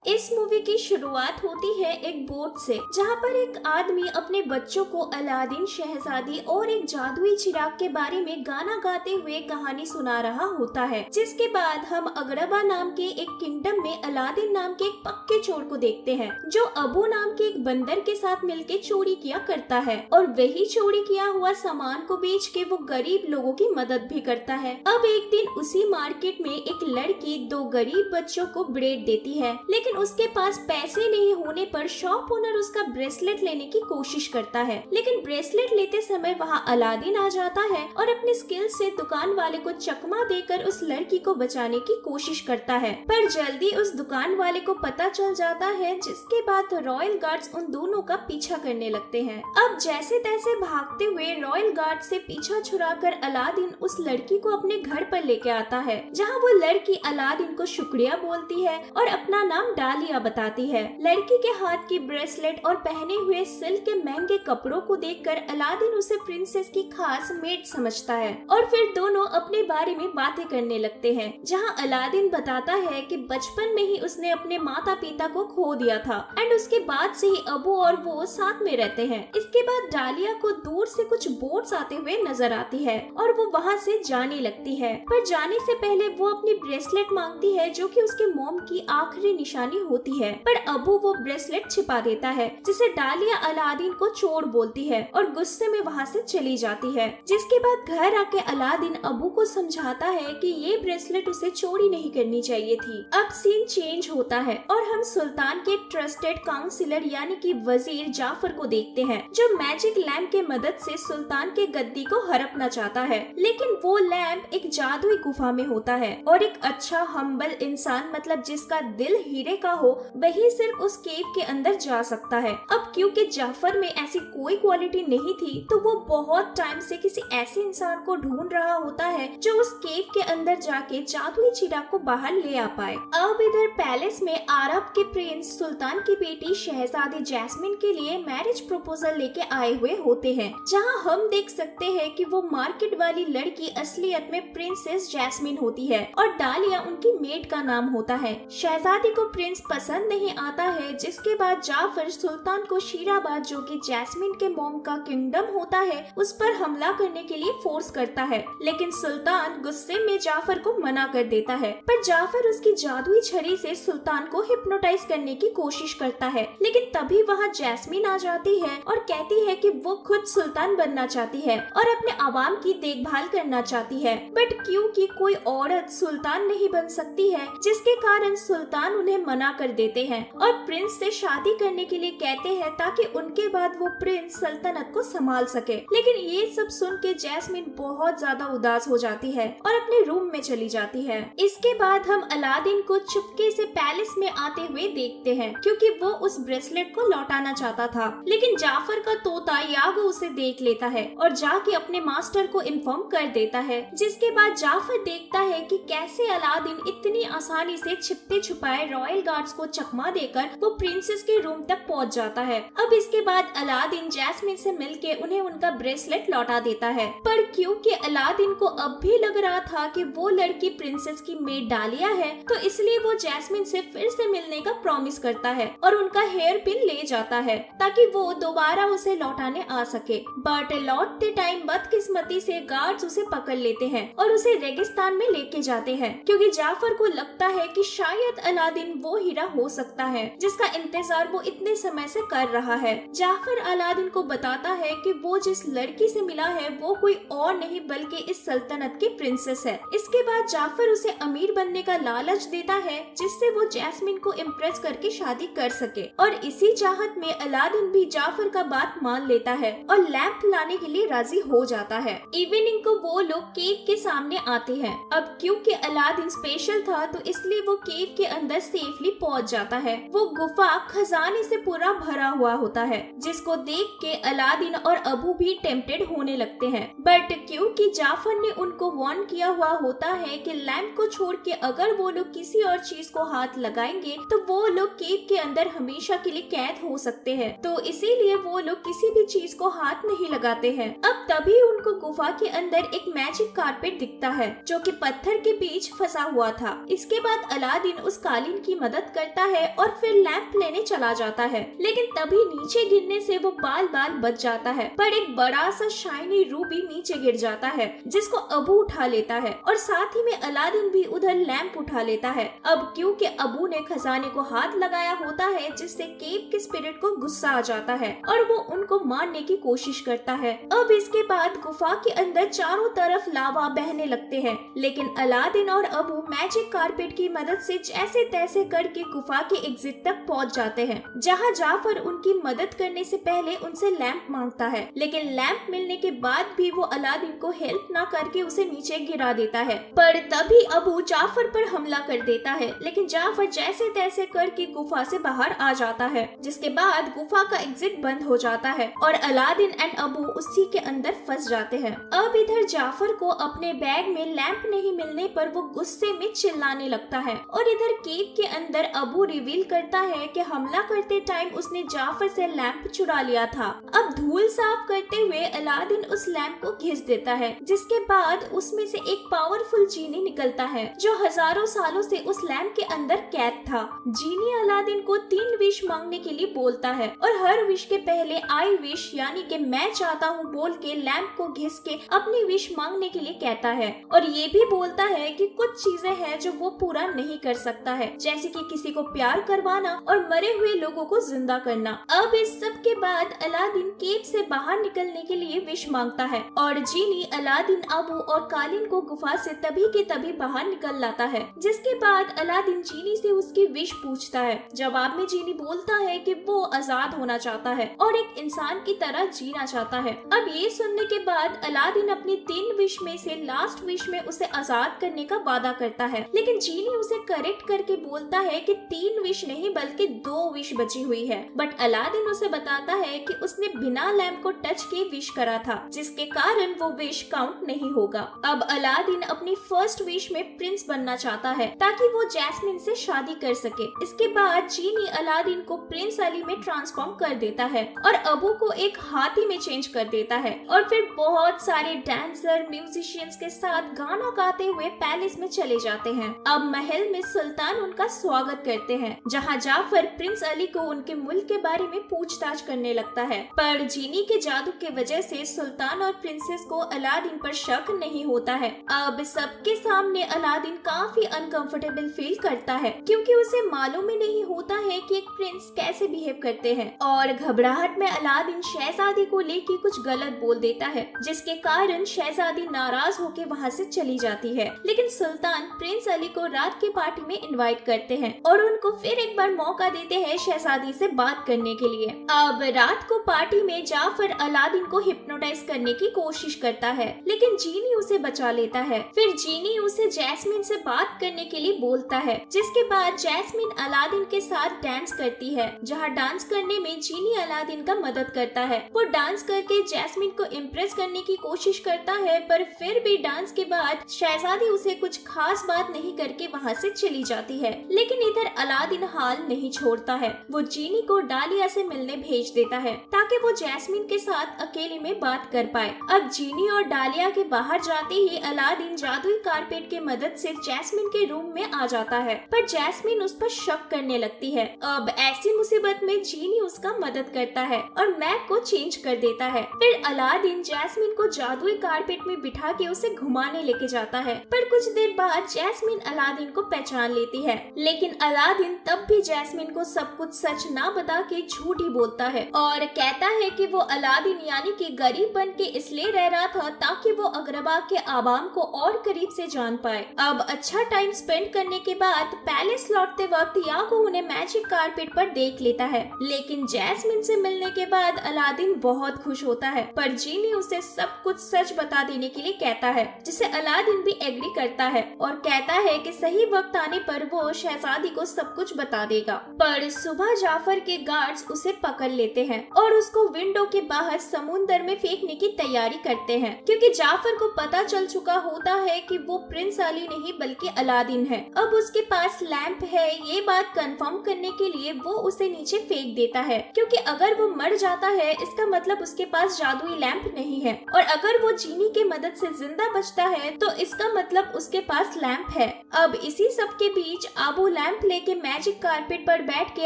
इस मूवी की शुरुआत होती है एक बोट से, जहाँ पर एक आदमी अपने बच्चों को अलादीन, शहजादी और एक जादुई चिराग के बारे में गाना गाते हुए कहानी सुना रहा होता है। जिसके बाद हम अगरबा नाम के एक किंगडम में अलादीन नाम के एक पक्के चोर को देखते हैं, जो अबू नाम के एक बंदर के साथ मिलकर चोरी किया करता है और वही चोरी किया हुआ सामान को बेच के वो गरीब लोगों की मदद भी करता है। अब एक दिन उसी मार्केट में एक लड़की दो गरीब बच्चों को ब्रेड देती है, लेकिन उसके पास पैसे नहीं होने पर शॉप ओनर उसका ब्रेसलेट लेने की कोशिश करता है, लेकिन ब्रेसलेट लेते समय वहाँ अलादीन आ जाता है और अपने स्किल से दुकान वाले को चकमा देकर उस लड़की को बचाने की कोशिश करता है। पर जल्दी उस दुकान वाले को पता चल जाता है, जिसके बाद रॉयल गार्ड्स उन दोनों का पीछा करने लगते हैं। अब जैसे तैसे भागते हुए रॉयल गार्ड से पीछा छुड़ाकर अलादीन उस लड़की को अपने घर पर लेके आता है, जहाँ वो लड़की अलादीन को शुक्रिया बोलती है और अपना नाम डालिया बताती है। लड़की के हाथ की ब्रेसलेट और पहने हुए सिल्क के महंगे कपड़ों को देखकर अलादीन उसे प्रिंसेस की खास मेड समझता है और फिर दोनों अपने बारे में बातें करने लगते हैं, जहां अलादीन बताता है कि बचपन में ही उसने अपने माता पिता को खो दिया था एंड उसके बाद से ही अबू और वो साथ में रहते हैं। इसके बाद डालिया को दूर से कुछ बोट्स आते हुए नजर आती है और वो वहाँ से जाने लगती है, पर जाने से पहले वो अपनी ब्रेसलेट मांगती है, जो कि उसके मॉम की आखिरी निशानी होती है। पर अबू वो ब्रेसलेट छिपा देता है, जिसे डालिया अलादीन को चोर बोलती है और गुस्से में वहाँ से चली जाती है। जिसके बाद घर आके अलादीन अबू को समझाता है कि ये ब्रेसलेट उसे चोरी नहीं करनी चाहिए थी। अब सीन चेंज होता है और हम सुल्तान के ट्रस्टेड काउंसिलर यानी कि वजीर जाफर को देखते हैं, जो मैजिक लैम्प के मदद से सुल्तान के गद्दी को हड़पना चाहता है, लेकिन वो लैम्प एक जादुई गुफा में होता है और एक अच्छा हम्बल इंसान, मतलब जिसका दिल हीरे का हो, वही सिर्फ उस केव के अंदर जा सकता है। अब क्योंकि जाफर में ऐसी कोई क्वालिटी नहीं थी, तो वो बहुत टाइम से किसी ऐसे इंसान को ढूंढ रहा होता है जो उस केव के अंदर जाके जादुई चिराग को बाहर ले आ पाए। अब इधर पैलेस में अरब के प्रिंस सुल्तान की बेटी शहजादी जैस्मिन के लिए मैरिज प्रपोजल लेके आए हुए होते हैं, जहां हम देख सकते हैं कि वो मार्केट वाली लड़की असलियत में प्रिंसेस जैस्मिन होती है और डालिया उनकी मेड का नाम होता है। शहजादी को प्रिंस पसंद नहीं आता है, जिसके बाद जाफर सुल्तान को शीराबाद, जो कि जैस्मिन के मॉम का किंगडम होता है, उस पर हमला करने के लिए फोर्स करता है, लेकिन सुल्तान गुस्से में जाफर को मना कर देता है। पर जाफर उसकी जादुई छड़ी से सुल्तान को हिप्नोटाइज करने की कोशिश करता है, लेकिन तभी वहाँ जैस्मिन आ जाती है और कहती है कि वो खुद सुल्तान बनना चाहती है और अपने आवाम की देखभाल करना चाहती है, बट क्योंकि कोई औरत सुल्तान नहीं बन सकती है, जिसके कारण सुल्तान उन्हें मना कर देते हैं और प्रिंस से शादी करने के लिए कहते हैं, ताकि उनके बाद वो प्रिंस सल्तनत को संभाल सके। लेकिन ये सब सुन के जैस्मिन बहुत ज्यादा उदास हो जाती है और अपने रूम में चली जाती है। इसके बाद हम अलादीन को चुपके से पैलेस में आते हुए देखते हैं, क्योंकि वो उस ब्रेसलेट को लौटाना चाहता था, लेकिन जाफर का तोता यागो उसे देख लेता है और जाके अपने मास्टर को इन्फॉर्म कर देता है। जिसके बाद जाफर देखता है कि कैसे अलादीन इतनी आसानी से छिपते छुपाए रॉयल गार्ड्स को चकमा देकर वो प्रिंसेस के रूम तक पहुंच जाता है। अब इसके बाद अलादीन जैस्मिन से मिलके उन्हें उनका ब्रेसलेट लौटा देता है, पर क्योंकि अलादीन को अब भी लग रहा था कि वो लड़की प्रिंसेस की मेड डालिया है, तो इसलिए वो जैस्मिन से फिर से मिलने का प्रॉमिस करता है और उनका हेयर पिन ले जाता है, ताकि वो दोबारा उसे लौटाने आ सके। बट लौटते टाइम बदकिस्मती से गार्ड्स उसे पकड़ लेते हैं और उसे रेगिस्तान में लेके जाते हैं, क्योंकि जाफर को लगता है कि शायद अलादीन वो हीरा हो सकता है जिसका इंतजार वो इतने समय से कर रहा है। जाफर अलादीन को बताता है कि वो जिस लड़की से मिला है वो कोई और नहीं बल्कि इस सल्तनत की प्रिंसेस है। इसके बाद जाफर उसे अमीर बनने का लालच देता है, जिससे वो जैस्मिन को इम्प्रेस करके शादी कर सके, और इसी चाहत में अलादीन भी जाफर का बात मान लेता है और लैंप लाने के लिए राजी हो जाता है। इवनिंग को वो लोग केव के सामने आते हैं। अब क्योंकि अलादीन स्पेशल था, तो इसलिए वो केव के अंदर सेफली पहुंच जाता है। वो गुफा खजाने से पूरा भरा हुआ होता है, जिसको देख के अलादीन और अबू भी टेम्प्टेड होने लगते हैं, बट क्योंकि जाफर ने उनको वार्न किया हुआ होता है कि लैंप को छोड़ के अगर वो लोग किसी और चीज को हाथ लगाएंगे तो वो लोग केव के अंदर हमेशा के लिए कैद हो सकते हैं, तो इसीलिए वो लोग किसी भी चीज को हाथ नहीं लगाते हैं। अब तभी उनको गुफा के अंदर एक मैजिक कारपेट दिखता है, जो कि पत्थर के बीच फंसा हुआ था। इसके बाद अलादीन उस कालीन की मदद मदद करता है और फिर लैंप लेने चला जाता है, लेकिन तभी नीचे गिरने से वो बाल बाल बच जाता है। पर एक बड़ा सा शाइनी रूबी नीचे गिर जाता है जिसको अबू उठा लेता है और साथ ही में अलादीन भी उधर लैंप उठा लेता है। अब क्योंकि अबू ने खजाने को हाथ लगाया होता है जिससे केव के स्पिरिट को गुस्सा आ जाता है और वो उनको मारने की कोशिश करता है। अब इसके बाद गुफा के अंदर चारों तरफ लावा बहने लगते हैं, लेकिन अलादीन और अबू मैजिक कारपेट की मदद से जैसे तैसे करके गुफा के एग्जिट तक पहुंच जाते हैं, जहां जाफर उनकी मदद करने से पहले उनसे लैंप मांगता है, लेकिन लैंप मिलने के बाद भी वो अलादीन को हेल्प ना करके उसे नीचे गिरा देता है। पर तभी अबू जाफर पर हमला कर देता है, लेकिन जाफर जैसे तैसे करके गुफा से बाहर आ जाता है, जिसके बाद गुफा का एग्जिट बंद हो जाता है और अलादीन एंड अबू उसी के अंदर फंस जाते हैं। अब इधर जाफर को अपने बैग में लैंप नहीं मिलने पर वो गुस्से में चिल्लाने लगता है और इधर केव के अंदर अबू रिवील करता है कि हमला करते टाइम उसने जाफर से लैंप चुरा लिया था। अब धूल साफ करते हुए अलादीन उस लैंप को घिस देता है, जिसके बाद उसमें से एक पावरफुल जीनी निकलता है जो हजारों सालों से उस लैंप के अंदर कैद था। जीनी अलादीन को 3 विश मांगने के लिए बोलता है और हर विश के पहले आई विश यानी कि मैं चाहता हूँ बोल के लैंप को घिस के अपनी विश मांगने के लिए कहता है और ये भी बोलता है कि कुछ चीजें हैं जो वो पूरा नहीं कर सकता है, जैसे कि किसी को प्यार करवाना और मरे हुए लोगों को जिंदा करना। अब इस सब के बाद अलादीन केव से बाहर निकलने के लिए विश मांगता है और जीनी अलादीन, अबू और कालीन को गुफा से तभी के तभी बाहर निकल लाता है, जिसके बाद अलादीन जीनी से उसकी विश पूछता है। जवाब में जीनी बोलता है कि वो आजाद होना चाहता है और एक इंसान की तरह जीना चाहता है। अब ये सुनने के बाद अलादीन अपनी 3 विश में से लास्ट विश में उसे आजाद करने का वादा करता है, लेकिन जीनी उसे करेक्ट करके बोलता है कि 3 विश नहीं बल्कि 2 विश बची हुई है। बट अलादीन उसे बताता है कि उसने बिना लैंप को टच किए विश करा था, जिसके कारण वो विश काउंट नहीं होगा। अब अलादीन अपनी फर्स्ट विश में प्रिंस बनना चाहता है ताकि वो जैस्मिन से शादी कर सके। इसके बाद जीनी अलादीन को प्रिंस अली में ट्रांसफॉर्म कर देता है और अबू को एक हाथी में चेंज कर देता है और फिर बहुत सारे डांसर म्यूजिशियंस के साथ गाना गाते हुए पैलेस में चले जाते हैं। अब महल में सुल्तान उनका स्वागत करते हैं, जहां जाफर प्रिंस अली को उनके मुल्क के बारे में पूछताछ करने लगता है। पर जीनी के जादू के वजह से सुल्तान और प्रिंसेस को अलादीन पर शक नहीं होता है। अब सबके सामने अलादीन काफी अनकंफर्टेबल फील करता है, क्योंकि उसे मालूम ही नहीं होता है कि एक प्रिंस कैसे बिहेव करते हैं और घबराहट में अलादीन शहजादी को लेके कुछ गलत बोल देता है, जिसके कारण शहजादी नाराज होकर वहाँ से चली जाती है। लेकिन सुल्तान प्रिंस अली को रात की पार्टी में इनवाइट करते हैं और उनको फिर एक बार मौका देते हैं शहजादी से बात करने के लिए। अब रात को पार्टी में जाफर अलादीन को हिप्नोटाइज करने की कोशिश करता है, लेकिन जीनी उसे बचा लेता है। फिर जीनी उसे जैस्मिन से बात करने के लिए बोलता है, जिसके बाद जैस्मिन अलादीन के साथ डांस करती है, जहाँ डांस करने में जीनी अलादीन का मदद करता है। वो डांस करके जैस्मिन को इम्प्रेस करने की कोशिश करता है, पर फिर भी डांस के बाद शहजादी उसे कुछ खास बात नहीं करके वहाँ से चली जाती है। लेकिन इधर अलादीन हाल नहीं छोड़ता है, वो जीनी को डालिया से मिलने भेज देता है ताकि वो जैस्मिन के साथ अकेले में बात कर पाए। अब जीनी और डालिया के बाहर जाते ही अलादीन जादुई कारपेट की मदद से जैस्मिन के रूम में आ जाता है, पर जैस्मिन उस पर शक करने लगती है। अब ऐसी मुसीबत में जीनी उसका मदद करता है और मैप को चेंज कर देता है। फिर अलादीन जैस्मिन को जादुई कारपेट में बिठा के उसे घुमाने लेके जाता है, पर कुछ देर बाद जैस्मिन अलादीन को पहचान लेती है, लेकिन अलादीन तब भी जैस्मिन को सब कुछ सच ना बता के झूठ ही बोलता है और कहता है कि वो अलादीन यानी कि गरीब बन के इसलिए रह रहा था ताकि वो अग्रबा के आवाम को और करीब से जान पाए। अब अच्छा टाइम स्पेंड करने के बाद पैलेस लौटते वक्त याकूब उन्हें मैजिक कारपेट पर देख लेता है, लेकिन जैस्मिन से मिलने के बाद अलादीन बहुत खुश होता है, पर जीनी उसे सब कुछ सच बता देने के लिए कहता है, जिसे अलादीन भी एग्री करता है और कहता है कि सही वक्त आने पर वो शहजादी को सब कुछ बता देगा। पर सुबह जाफर के गार्ड्स उसे पकड़ लेते हैं और उसको विंडो के बाहर समुंदर में फेंकने की तैयारी करते हैं, क्योंकि जाफर को पता चल चुका होता है कि वो प्रिंस अली नहीं बल्कि अलादीन है। अब उसके पास लैंप है, ये बात कंफर्म करने करने के लिए वो उसे नीचे फेंक देता है, क्योंकि अगर वो मर जाता है इसका मतलब उसके पास जादुई लैंप नहीं है, और अगर वो जीनी के मदद से जिंदा बचता है तो इसका मतलब उसके पास लैंप है। अब इसी सब के बीच आबू लैंप लेके मैजिक कारपेट पर बैठ के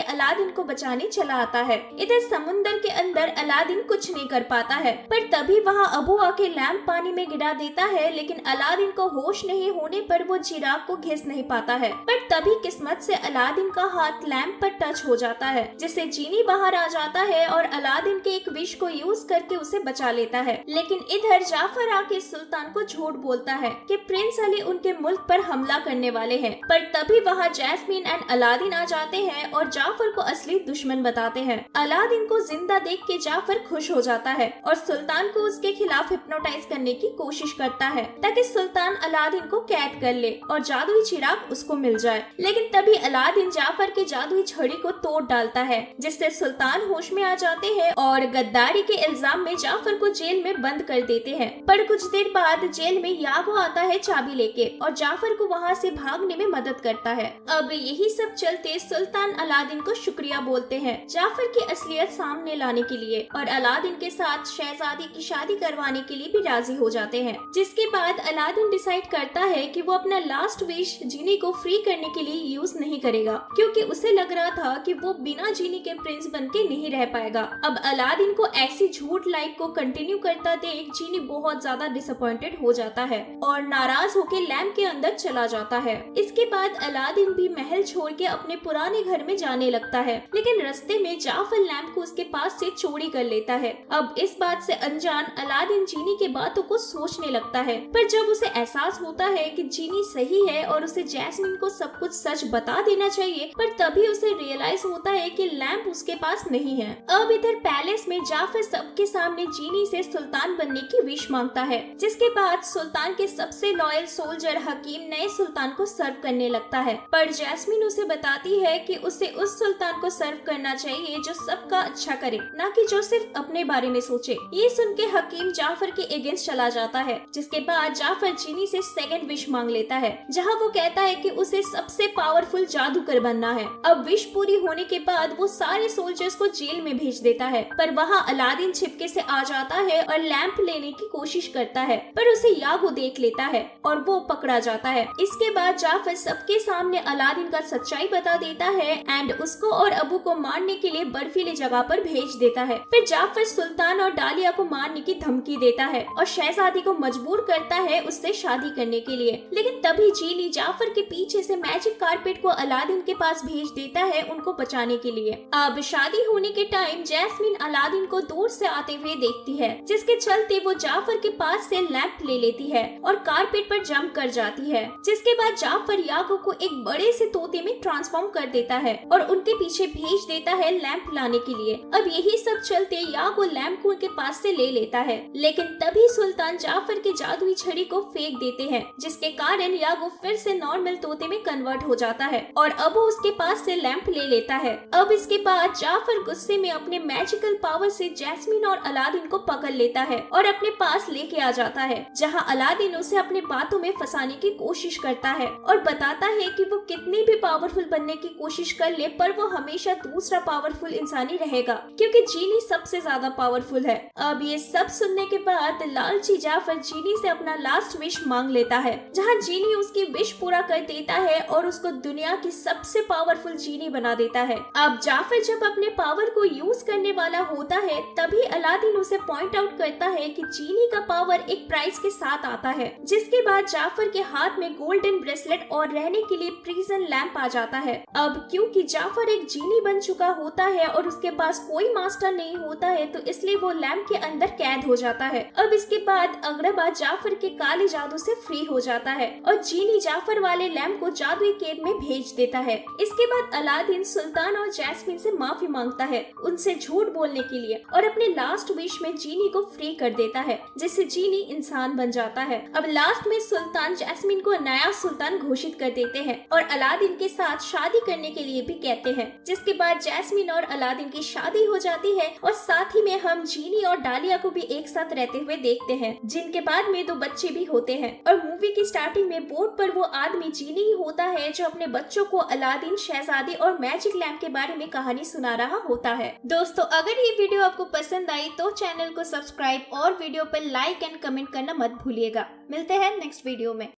अलादीन को बचाने चला आता है। इधर समुंदर के अंदर अलादीन कुछ नहीं कर पाता है, पर तभी वहाँ अबू आके लैंप पानी में गिरा देता है, लेकिन अलादीन को होश नहीं होने पर वो चिराग को घिस नहीं पाता है। पर तभी किस्मत से अलादीन का हाथ लैंप पर टच हो जाता है, जिससे जीनी बाहर आ जाता है और अलादीन के एक विश को यूज करके उसे बचा लेता है। लेकिन इधर जाफर आके सुल्तान को झूठ बोलता है कि प्रिंस अली उनके मुल्क पर हमला करने वाले हैं, पर तभी वहाँ जैस्मीन एंड अलादीन आ जाते हैं और जाफर को असली दुश्मन बताते हैं। अलादीन को जिंदा देख के जाफर खुश हो जाता है और सुल्तान को उसके खिलाफ हिप्नोटाइज करने की कोशिश करता है, ताकि सुल्तान अलादीन को कैद कर ले और जादुई चिराग उसको मिल जाए। लेकिन तभी अलादीन जाफर के जादुई छड़ी को तोड़ डालता है, जिससे सुल्तान होश में आ जाते हैं और गद्दारी के इल्जाम में जाफर को जेल में बंद कर देते हैं। पर कुछ देर बाद जेल में यागो आता है चाबी लेके और जाफर को वहाँ से भागने में मदद करता है। अब यही सब चलते सुल्तान अलादीन को शुक्रिया बोलते हैं जाफर की असलियत सामने लाने के लिए, और अलादीन के साथ शहजादी की शादी करवाने के लिए भी राजी हो जाते हैं। जिसके बाद अलादीन डिसाइड करता है कि वो अपना लास्ट विश जीनी को फ्री करने के लिए यूज नहीं करेगा, क्योंकि उसे लग रहा था कि वो बिना जीनी के प्रिंस बन के नहीं रह पाएगा। अब अलादीन को ऐसी झूठ लाइफ को कंटिन्यू करता देख जीनी बहुत ज्यादा डिसअपॉइंटेड हो जाता है और नाराज होकर लैंप के अंदर चला जाता है। इसके बाद अलादीन भी महल छोड़ के अपने पुराने घर में जाने लगता है, लेकिन रास्ते में जाफर लैंप को उसके पास से चोरी कर लेता है। अब इस बात से अनजान अलादीन जीनी के बातों को सोचने लगता है, पर जब उसे एहसास होता है कि जीनी सही है और उसे जैस्मीन को सब कुछ सच बता देना चाहिए, पर तभी उसे रियलाइज होता है कि लैंप उसके पास नहीं है। अब इधर पैलेस में जाफर सबके सामने जीनी से सुल्तान बनने की विश मांगता है, जिसके बाद सुल्तान के सबसे लॉयल सोल्जर हकीम नए सुल्तान को सर्व करने लगता है। पर जैस्मीन उसे बताती है कि उसे उस सुल्तान को सर्व करना चाहिए जो सबका अच्छा करे, न कि जो सिर्फ अपने बारे में सोचे। ये सुन के हकीम जाफर के अगेंस्ट चला जाता है, जिसके बाद जाफर जीनी से सेकंड विश मांग लेता है, जहाँ वो कहता है कि उसे सबसे पावरफुल जादूगर बनना है। अब विश पूरी होने के बाद वो सारे सोल्जर्स को जेल में भेज देता है, पर वहाँ अलादीन छिपके से आ जाता है और लैंप लेने की कोशिश करता है, पर उसे यागो देख लेता है और वो पकड़ा जाता है। इसके बाद जाफर सबके सामने अलादीन का सच्चाई बता देता है एंड उसको और अबू को मारने के लिए बर्फीली जगह पर भेज देता है। फिर जाफर सुल्तान और डालिया को मारने की धमकी देता है और शहजादी को मजबूर करता है उससे शादी करने के लिए। लेकिन तभी जीनी जाफर के पीछे से मैजिक कारपेट को अलादीन के पास भेज देता है उनको बचाने के लिए। अब शादी होने के टाइम जैस्मीन अलादीन को दूर से आते हुए देखती है, जिसके चलते वो जाफर के पास से लैंप ले लेती है और कारपेट पर जंप कर जाती है। जिसके बाद जाफर यागो को एक बड़े से तोते में ट्रांसफॉर्म कर देता है और उनके पीछे भेज देता है लैंप लाने के लिए। अब यही सब चलते यागो लैंप को उनके पास से ले लेता है, लेकिन तभी सुल्तान जाफर के जादुई छड़ी को फेंक देते हैं, जिसके कारण यागो फिर से नॉर्मल तोते में कन्वर्ट हो जाता है और अबू उसके पास से लैंप ले लेता है। अब इसके बाद जाफर गुस्से में अपने मैजिकल पावर से जैस्मीन और अलादीन को पकड़ लेता है और अपने पास लेके आ जाता है, जहाँ अलादीन उसे अपने बातों में फंसाने की कोशिश करता है और बताता है कि वो कितनी भी पावरफुल बनने की कोशिश कर ले पर वो हमेशा दूसरा पावरफुल इंसान ही रहेगा, क्योंकि जीनी सबसे ज्यादा पावरफुल है। अब ये सब सुनने के बाद लालची जाफर जीनी से अपना लास्ट विश मांग लेता है, जहाँ जीनी उसकी विश पूरा कर देता है और उसको दुनिया की सबसे पावरफुल जीनी बना देता है। अब जाफर जब अपने पावर को यूज करने वाला होता है, तभी अलादीन उसे पॉइंट आउट करता है कि जीनी का पावर एक प्राइस के साथ आता है। जिसके बाद जाफर के हाथ में गोल्डन ब्रेसलेट और रहने के लिए प्रिजन लैंप आ जाता है। अब क्योंकि जाफर एक जीनी बन चुका होता है और उसके पास कोई मास्टर नहीं होता है, तो इसलिए वो लैंप के अंदर कैद हो जाता है। अब इसके बाद अगरबा जाफर के काले जादू से फ्री हो जाता है और जीनी जाफर वाले लैंप को जादुई केव में भेज देता है। इसके बाद अलादीन सुल्तान और जैस्मीन से माफी मांगता है उनसे झूठ बोलने के लिए और अपने लास्ट विश में जीनी को फ्री कर देता है, जिससे जीनी इंसान बन जाता है। अब लास्ट में सुल्तान जैस्मीन को नया सुल्तान घोषित कर देते हैं और अलादीन के साथ शादी करने के लिए भी कहते हैं। जिसके बाद जैस्मीन और अलादीन की शादी हो जाती है और साथ ही में हम जीनी और डालिया को भी एक साथ रहते हुए देखते हैं, जिनके बाद में 2 बच्चे भी होते हैं। और मूवी की स्टार्टिंग में बोर्ड पर वो आदमी जीनी ही होता है जो अपने बच्चों को अलादीन, शहजादी शहजादी और मैजिक लैम्प के बारे में कहानी सुना रहा होता है। दोस्तों, अगर ये वीडियो आपको पसंद आई तो चैनल को सब्सक्राइब और वीडियो पर लाइक एंड कमेंट करना मत भूलिएगा। मिलते हैं नेक्स्ट वीडियो में।